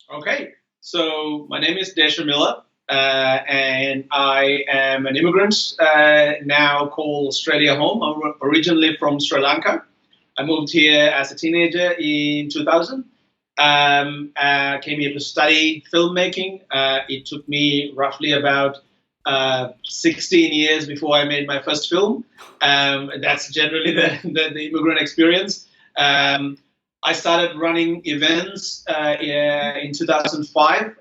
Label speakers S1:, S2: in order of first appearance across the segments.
S1: Okay, so my name is Desh Amila, and I am an immigrant now called Australia home. I'm originally from Sri Lanka. I moved here as a teenager in 2000. Came here to study filmmaking. It took me roughly about 16 years before I made my first film. That's generally the immigrant experience. Um, I started running events yeah, in 2005.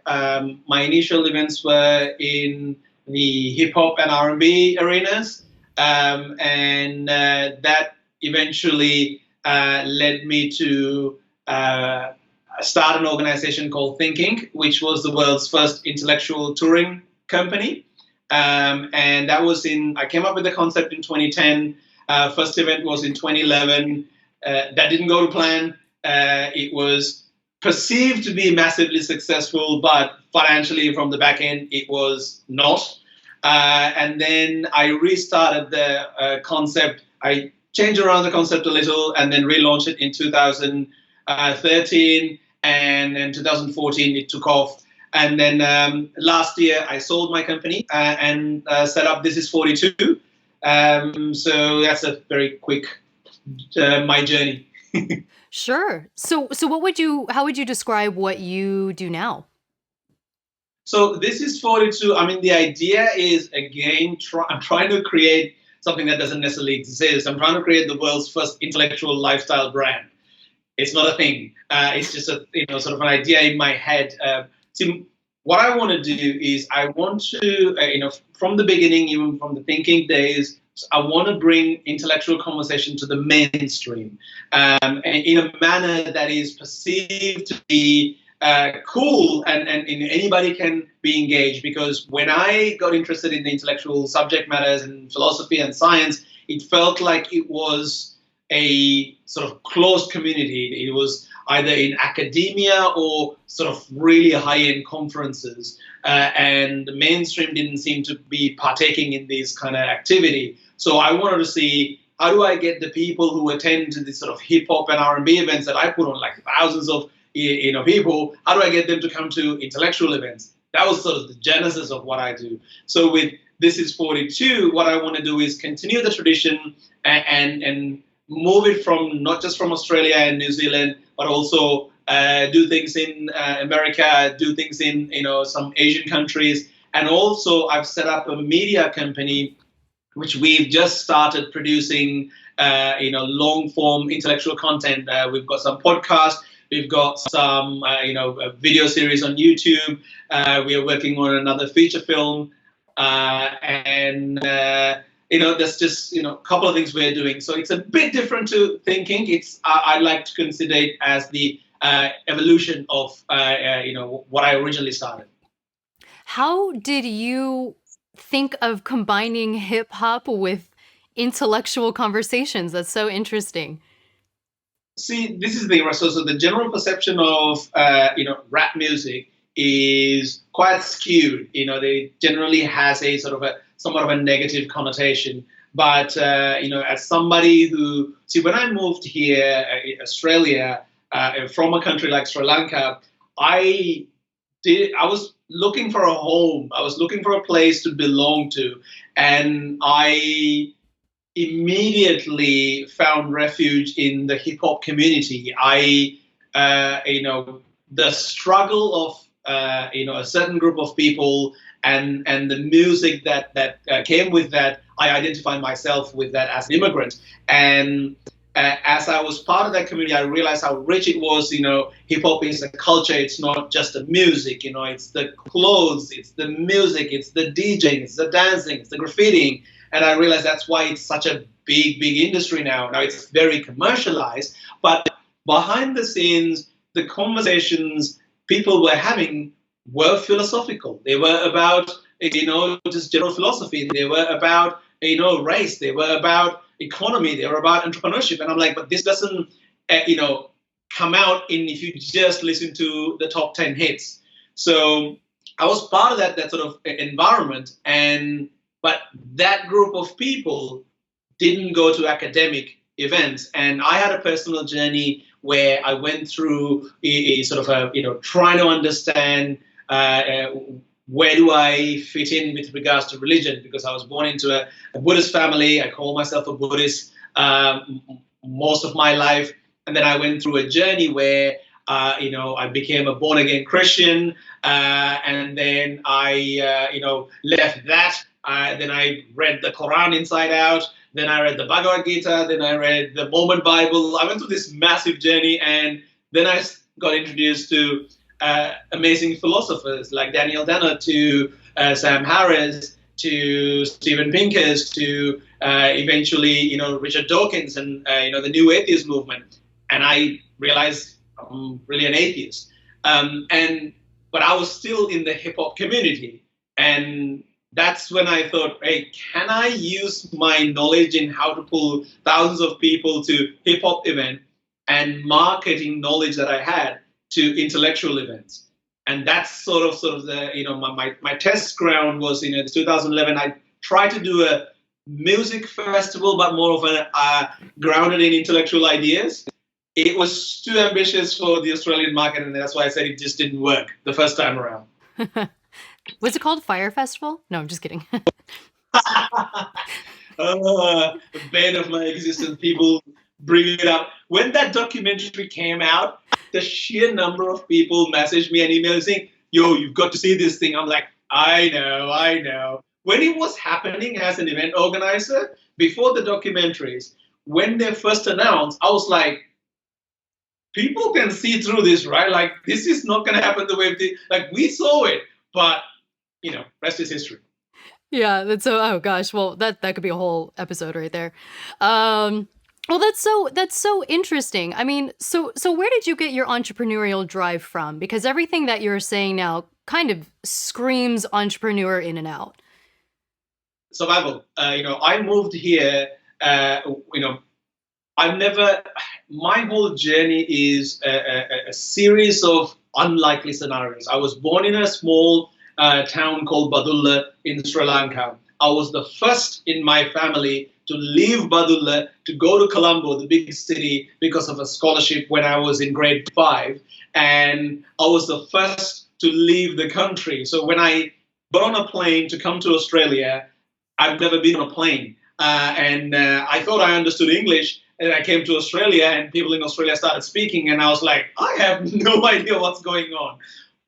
S1: My initial events were in the hip hop and R&B arenas, and that eventually led me to start an organization called Thinking, which was the world's first intellectual touring company. And that was I came up with the concept in 2010. First event was in 2011. That didn't go to plan. It was perceived to be massively successful, but financially from the back end, it was not. And then I restarted the concept. I changed around the concept a little and then relaunched it in 2013. And in 2014, it took off. And then last year, I sold my company and set up This is 42. So that's a very quick my journey.
S2: Sure. So how would you describe what you do now?
S1: So this is 42. I mean, the idea is again, I'm trying to create something that doesn't necessarily exist. I'm trying to create the world's first intellectual lifestyle brand. It's not a thing. It's just a sort of an idea in my head. See, what I want to do is I want to from the beginning, even from the thinking days, I want to bring intellectual conversation to the mainstream and in a manner that is perceived to be cool and anybody can be engaged. Because when I got interested in the intellectual subject matters and philosophy and science, it felt like it was a sort of closed community. It was either in academia or sort of really high-end conferences, and the mainstream didn't seem to be partaking in this kind of activity. So I wanted to see how do I get the people who attend to these sort of hip hop and R&B events that I put on, like thousands of people. How do I get them to come to intellectual events? That was sort of the genesis of what I do. So with This is 42, what I want to do is continue the tradition and move it from not just from Australia and New Zealand, but also do things in America, do things in some Asian countries, and also I've set up a media company which we've just started producing, long form intellectual content. We've got some podcasts. We've got some, video series on YouTube. We are working on another feature film, and there's just a couple of things we're doing. So it's a bit different to thinking. I like to consider it as the evolution of what I originally started.
S2: How did you think of combining hip hop with intellectual conversations? That's so interesting.
S1: See, this is the so the general perception of rap music is quite skewed. They generally has a sort of a somewhat of a negative connotation. But as somebody who when I moved here, Australia, from a country like Sri Lanka, I I was looking for a home. I was looking for a place to belong to, and I immediately found refuge in the hip hop community. The struggle of a certain group of people and the music that came with that. I identified myself with that as an immigrant, and as I was part of that community, I realized how rich it was. Hip hop is a culture. It's not just the music. It's the clothes, it's the music, it's the DJing, it's the dancing, it's the graffitiing. And I realized that's why it's such a big, big industry now. Now it's very commercialized, but behind the scenes, the conversations people were having were philosophical. They were about, just general philosophy. They were about, race. They were about economy. They were about entrepreneurship. And I'm like, but this doesn't, come out in if you just listen to the top 10 hits. So I was part of that sort of environment, but that group of people didn't go to academic events. And I had a personal journey where I went through a sort of a, trying to understand where do I fit in with regards to religion, because I was born into a Buddhist family. I call myself a Buddhist most of my life. And then I went through a journey where, I became a born again Christian. And then I, left that. Then I read the Quran inside out. Then I read the Bhagavad Gita. Then I read the Mormon Bible. I went through this massive journey. And then I got introduced to amazing philosophers like Daniel Dennett, to Sam Harris, to Steven Pinker, to eventually, Richard Dawkins and, the new atheist movement. And I realized I'm really an atheist. But I was still in the hip hop community. And that's when I thought, hey, can I use my knowledge in how to pull thousands of people to hip hop event and marketing knowledge that I had to intellectual events? And that's sort of the, my test ground was in 2011. I tried to do a music festival, but more of a grounded in intellectual ideas. It was too ambitious for the Australian market, and that's why I said it just didn't work the first time around.
S2: Was it called Fire Festival? No, I'm just kidding.
S1: The bane of my existence. People bring it up. When that documentary came out, the sheer number of people messaged me and emailed saying, yo, you've got to see this thing. I'm like, I know. When it was happening as an event organizer, before the documentaries, when they first announced, I was like, people can see through this, right? Like, this is not going to happen the way we saw it, but, rest is history.
S2: Yeah, that's so, oh gosh, well, that could be a whole episode right there. Well, that's so interesting. I mean, so where did you get your entrepreneurial drive from? Because everything that you're saying now kind of screams entrepreneur in and out.
S1: Survival. I moved here, my whole journey is a series of unlikely scenarios. I was born in a small town called Badulla in Sri Lanka. I was the first in my family to leave Badulla to go to Colombo, the big city, because of a scholarship when I was in grade 5. And I was the first to leave the country. So when I got on a plane to come to Australia, I've never been on a plane. And I thought I understood English. And I came to Australia and people in Australia started speaking. And I was like, I have no idea what's going on.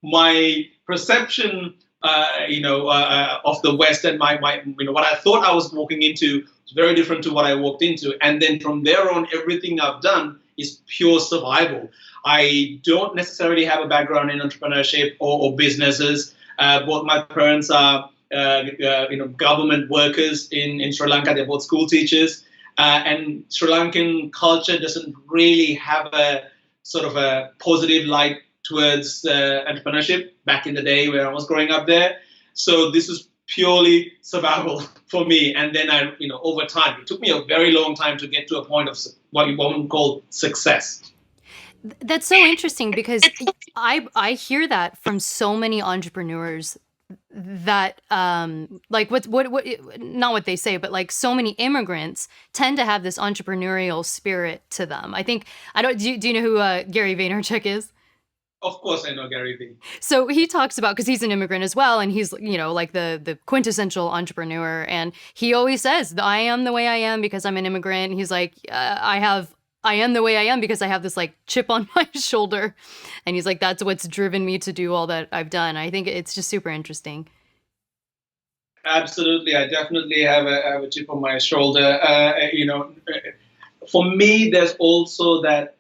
S1: My perception of the West and my what I thought I was walking into was very different to what I walked into. And then from there on, everything I've done is pure survival. I don't necessarily have a background in entrepreneurship or businesses. Both my parents are government workers in Sri Lanka. They're both school teachers. And Sri Lankan culture doesn't really have a sort of a positive light towards entrepreneurship back in the day when I was growing up there. So this is purely survival for me. And then over time, it took me a very long time to get to a point of what you would call success.
S2: That's so interesting because I hear that from so many entrepreneurs that like what not what they say, but like so many immigrants tend to have this entrepreneurial spirit to them. I think do you know who Gary Vaynerchuk is?
S1: Of course I know Gary Vee.
S2: So he talks about, because he's an immigrant as well, and he's like the quintessential entrepreneur, and he always says, I am the way I am because I'm an immigrant. And he's like, I am the way I am because I have this like chip on my shoulder. And he's like, that's what's driven me to do all that I've done. I think it's just super interesting.
S1: Absolutely. I definitely have a chip on my shoulder. For me, there's also that,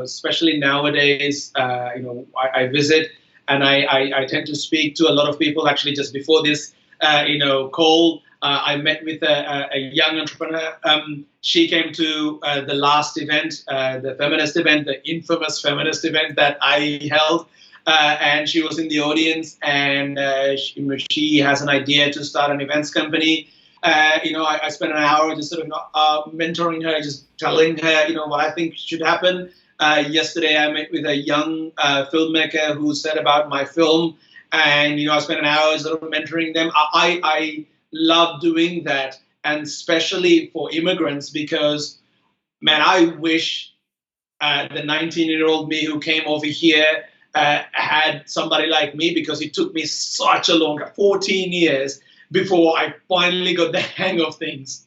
S1: especially nowadays, I visit and I tend to speak to a lot of people. Actually, just before this, call, I met with a young entrepreneur. She came to the last event, the feminist event, the infamous feminist event that I held. And she was in the audience, and she has an idea to start an events company. I spent an hour just sort of mentoring her, just telling her, what I think should happen. Yesterday, I met with a young filmmaker who said about my film, and I spent an hour sort of mentoring them. I love doing that, and especially for immigrants, because, man, I wish the 19-year-old me who came over here had somebody like me, because it took me such a long 14 years before I finally got the hang of things.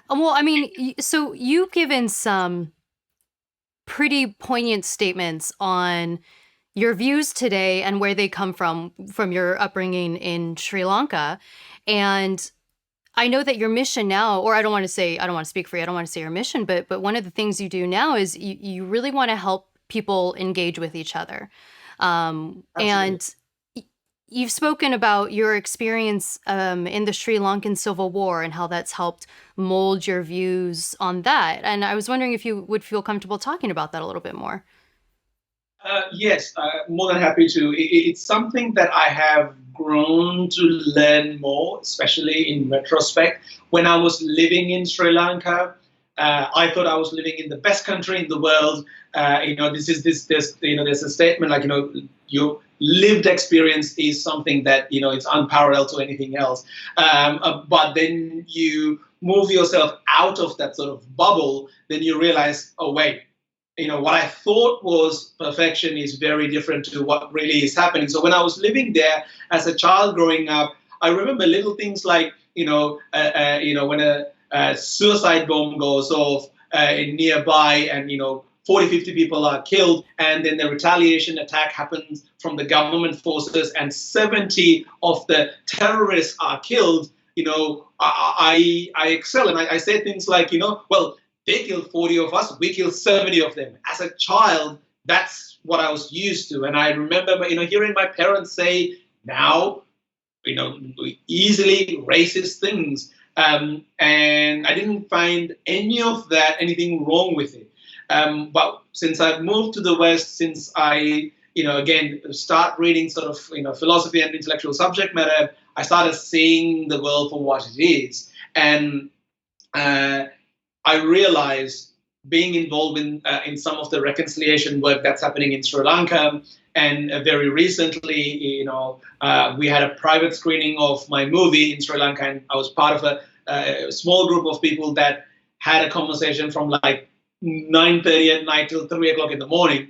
S2: Well, I mean, so you've given some pretty poignant statements on your views today and where they come from your upbringing in Sri Lanka. And I know that your mission now, or I don't want to speak for you, I don't want to say your mission, but one of the things you do now is you really want to help people engage with each other. And you've spoken about your experience in the Sri Lankan Civil War and how that's helped mold your views on that. And I was wondering if you would feel comfortable talking about that a little bit more.
S1: Yes, more than happy to. It's something that I have grown to learn more, especially in retrospect. When I was living in Sri Lanka, I thought I was living in the best country in the world. There's a statement like, your lived experience is something that, it's unparalleled to anything else. But then you move yourself out of that sort of bubble, then you realize, oh, wait, what I thought was perfection is very different to what really is happening. So when I was living there as a child growing up, I remember little things like, when a suicide bomb goes off nearby and, 40, 50 people are killed, and then the retaliation attack happens from the government forces and 70 of the terrorists are killed, I excel. And I say things like, well, they killed 40 of us, we killed 70 of them. As a child, that's what I was used to. And I remember, hearing my parents say now, easily racist things. And I didn't find anything wrong with it. But since I've moved to the West, since I, again, start reading sort of, philosophy and intellectual subject matter, I started seeing the world for what it is. And I realized, being involved in some of the reconciliation work that's happening in Sri Lanka, and very recently, we had a private screening of my movie in Sri Lanka, and I was part of a small group of people that had a conversation from like 9:30 at night till 3 o'clock in the morning.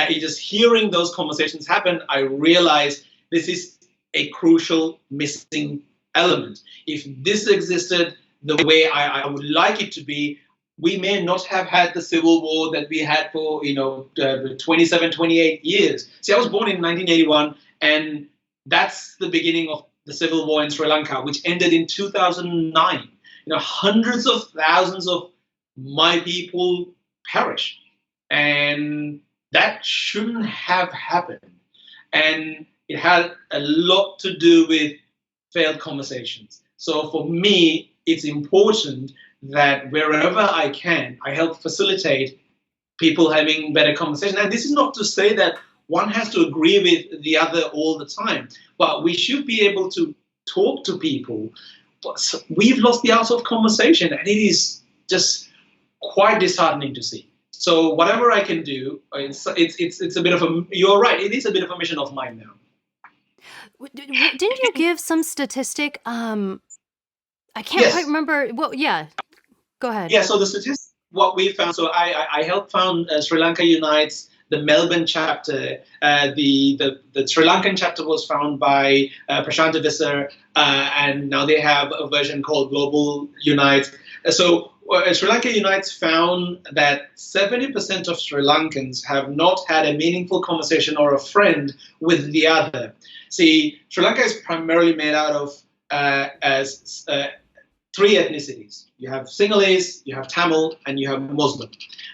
S1: Just hearing those conversations happen, I realized this is a crucial missing element. If this existed the way I would like it to be, we may not have had the civil war that we had for 27, 28 years. See, I was born in 1981, and that's the beginning of the civil war in Sri Lanka, which ended in 2009. Hundreds of thousands of my people perished, and that shouldn't have happened. And it had a lot to do with failed conversations. So for me, it's important that wherever I can, I help facilitate people having better conversations. And this is not to say that one has to agree with the other all the time, but we should be able to talk to people. But we've lost the art of conversation, and it is just quite disheartening to see. So whatever I can do, it's a bit of a, you're right, it is a bit of a mission of mine now.
S2: Didn't you give some statistic? I can't quite remember. Well, yeah, go ahead.
S1: Yeah, so the statistic, what we found, so I helped found Sri Lanka Unites, the Melbourne chapter. The Sri Lankan chapter was found by Prashant Visser, and now they have a version called Global Unites. So Sri Lanka Unites found that 70% of Sri Lankans have not had a meaningful conversation or a friend with the other. See, Sri Lanka is primarily made out of three ethnicities. You have Sinhalese, you have Tamil, and you have Muslim.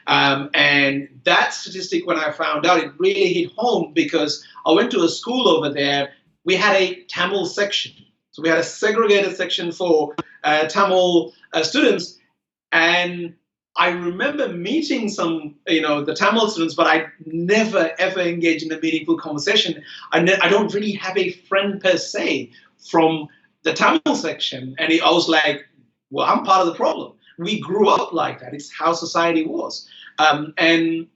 S1: And that statistic, when I found out, it really hit home, because I went to a school over there. We had a Tamil section. So we had a segregated section for Tamil students. And I remember meeting some, the Tamil students, but I never, ever engaged in a meaningful conversation. I don't really have a friend per se from the Tamil section. And I was like, well, I'm part of the problem. We grew up like that. It's how society was. And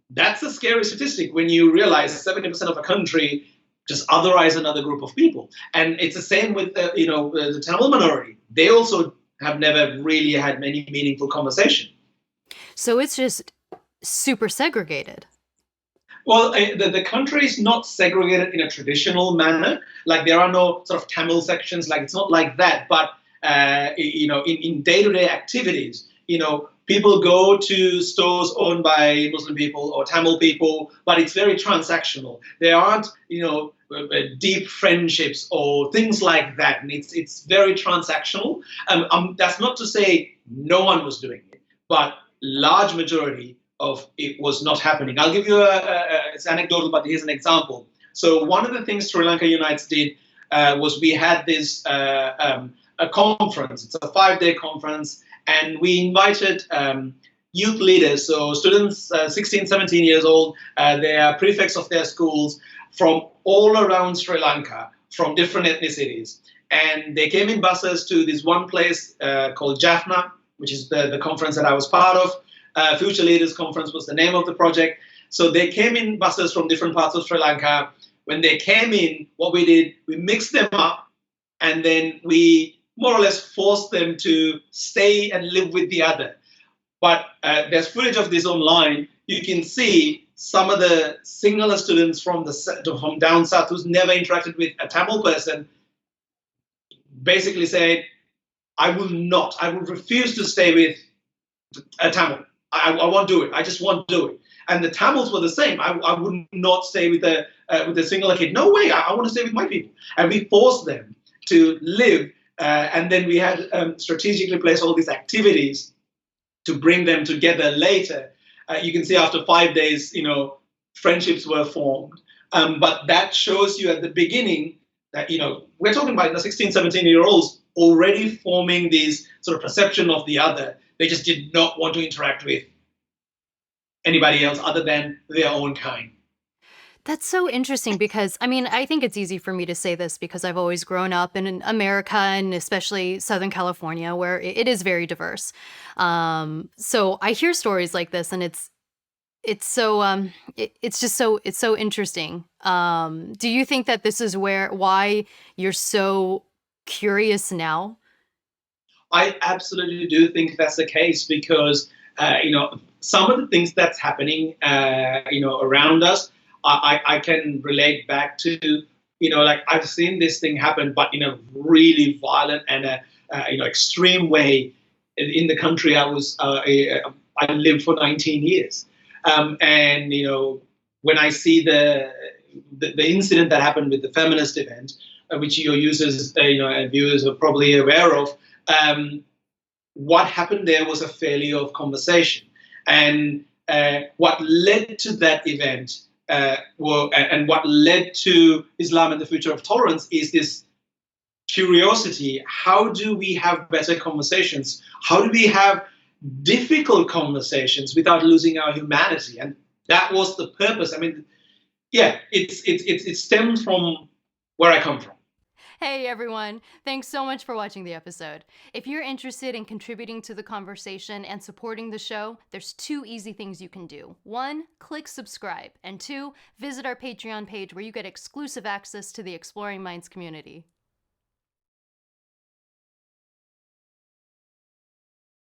S1: that's a scary statistic when you realize 70% of a country just otherize another group of people. And it's the same with, the Tamil minority. They also have never really had many meaningful conversation.
S2: So it's just super segregated.
S1: Well, the country is not segregated in a traditional manner. Like there are no sort of Tamil sections. Like it's not like that. But in day-to-day activities, people go to stores owned by Muslim people or Tamil people, but it's very transactional. There aren't deep friendships or things like that, and it's very transactional. That's not to say no one was doing it, but large majority of it was not happening. I'll give you it's anecdotal, but here's an example. So one of the things Sri Lanka Unites did was we had this a conference. It's a 5-day conference, and we invited youth leaders, so students 16, 17 years old. They are prefects of their schools from all around Sri Lanka, from different ethnicities. And they came in buses to this one place called Jaffna, which is the conference that I was part of. Future Leaders Conference was the name of the project. So they came in buses from different parts of Sri Lanka. When they came in, what we did, we mixed them up, and then we more or less forced them to stay and live with the other. But there's footage of this online. You can see some of the Sinhala students from down south who's never interacted with a Tamil person basically said, I will refuse to stay with a Tamil. I won't do it. I just won't do it. And the Tamils were the same. I would not stay with a Sinhala kid. No way. I want to stay with my people. And we forced them to live. And then we had strategically placed all these activities to bring them together later. You can see after 5 days, friendships were formed. But that shows you at the beginning that, we're talking about the 16, 17-year-olds already forming these sort of perception of the other. They just did not want to interact with anybody else other than their own kind.
S2: That's so interesting because, I think it's easy for me to say this because I've always grown up in America and especially Southern California where it is very diverse. So I hear stories like this and it's so it's so interesting. Do you think that this is why you're so curious now?
S1: I absolutely do think that's the case because, some of the things that's happening, around us, I can relate back to, like I've seen this thing happen, but in a really violent and extreme way in the country I lived for 19 years. And, when I see the incident that happened with the feminist event, which your users, and viewers are probably aware of, what happened there was a failure of conversation. And what led to that event, and what led to Islam and the Future of Tolerance is this curiosity. How do we have better conversations? How do we have difficult conversations without losing our humanity? And that was the purpose. It stems from where I come from.
S2: Hey everyone, thanks so much for watching the episode. If you're interested in contributing to the conversation and supporting the show, there's 2 easy things you can do. 1, click subscribe, and 2, visit our Patreon page where you get exclusive access to the Exploring Minds community.